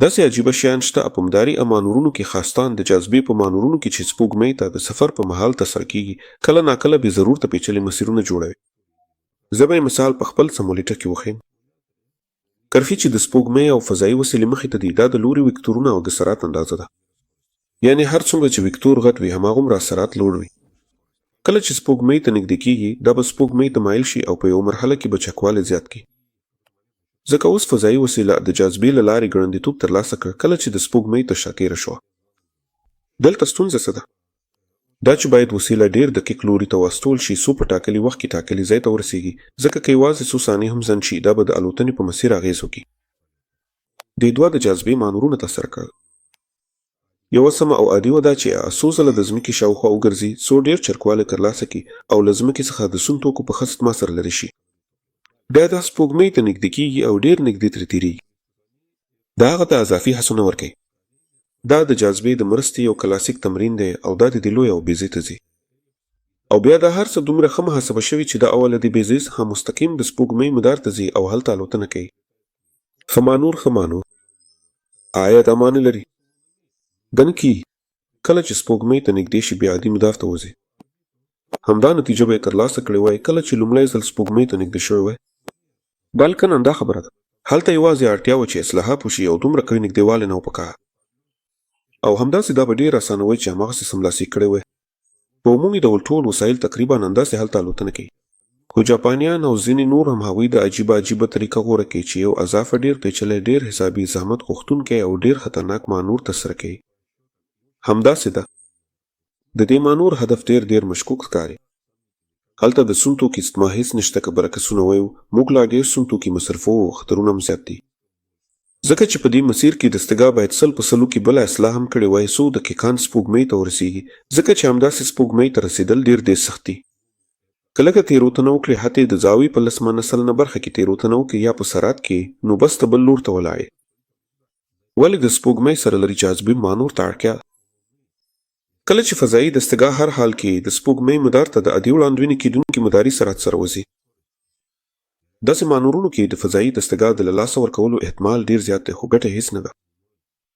داسې عجیبه شیان شته په همداري مانورونو کې خاصتان د جاذبې په مانورونو کې چې سپوږمۍ ته د سفر په مهال ترسره کیږي کله ناکله بې ضرورته پیچلي مسیرونه جوړوي. زه به مثال په خپل سمولیټر کې وښیم. کرفي چې د سپوږمۍ او فضایي وسیلې مخې ته دي دا د لوري وکتورونه او د سرعت اندازه ده. یعنی هر څومره چې وکتور غټ وي هماغومره سرعت لوړ وي. کله چې سپوږمۍ ته نږدې کیږي دا به سپوږمۍ ته مایل شي او په یو مرحله کې به چکوالی زیات کړي. ځکه اوس فضایي وسیله د جاذبې له لارې ګړندیتوب ترلاسه کړ کله چې د سپوږمۍ ته شا تېره شوه. دلته ستونزه څه ده؟ دا چې باید وسیله ډېر دقیق لوري ته واستول شي څو په ټاکلي وخت کې ټاکلي ځای ته ورسیږي، ځکه که یوازې څو ثانیې هم ځنډ شي دا به د الوتنې په مسیر اغېز وکړي. دې دوه د جاذبې مانورونه ترسره کړل. یوه سمه او عادي وه دا چې څو ځله د ځمکې شاوخوا وګرځي څو ډېر چرکوالی ترلاسه کړي او له ځمکې څخه د سون توکو په ښه سطما سره لرې شي. بیا دا سپوږمۍ ته نږدې کیږي او ډېر نږدې ترې تېرېږي. دا هغه ته اضافي هڅونه ورکوي. دا د جاذبې د مرستې یو کلاسیک تمرین دی او دا د دې لوی او بیضې ته ځي. او بیا دا هر څه دومره ښه محاسبه شوي چې دا اوله د بیضې څخه مستقیم د سپوږمۍ مدار ته ځي او هلته الوتنه کوي. ښه مانور آیا دا معنی لري؟ دنکي کله چې سپوږمۍ ته نږدې شي بیا عادي مدار ته وځي. همدا نتیجه به یې ترلاسه کړې وای کله چې لومړی ځل سپوږمۍ ته نږدې شوی وای. بلکې همدا خبره ده. هلته یوازې اړتیا وه چې اصلاحات وشي او دومره قوي نږدېوالی نه و پکار. او همداسې دا به ډېر اسانه وای چې هماغسې سملاسي کړی وای. په عمومي ډول ټول وسایل تقریبا همداسې هلته الوتنه کوي. خو جاپانیان او ځینې نور هم هغوی د عجیبه طریقه غوره کوي چې یو اضافه ډېر پیچلی ډېر حسابي زحمت غوښتونکی او ډېر خطرناک مانور ترسره کوي. همداسې ده. د دې مانور هدف ډېر مشکوک ښکاري. هلته د سون توکي سطما هېڅ نشته که برعکسونه وایو موږ لا ډېر سون توکي مصرفوو او خطرونه هم زیات دي. ځکه چې په دې مسیر کې دستګاه باید 100% کې بله اصلاح هم کړې وای څو دقیقان سپوږمۍ ته ورسیږي، ځکه چې همداسې سپوږمۍ ته رسېدل ډېر سخت دي. که لږه تېروتنه وکړې حتی د زاویې په 10 برخه کې تېروتنه وکړې یا په سرعت کې نو بس ته بل لور ته ولاړې. ولې د سپوږمۍ سره لري جاذبې مانور ته اړتیا. کله چې فضایي دستګاه هر حال کې د سپوږمۍ مدار ته د عادي وړاندوینې کېدونکي مداري سرعت سره وځي. داسې مانورونو کې د فضایي دستګاه د له لاسه ورکولو احتمال ډېر زیات دی خو ګټه هېڅ نه ده.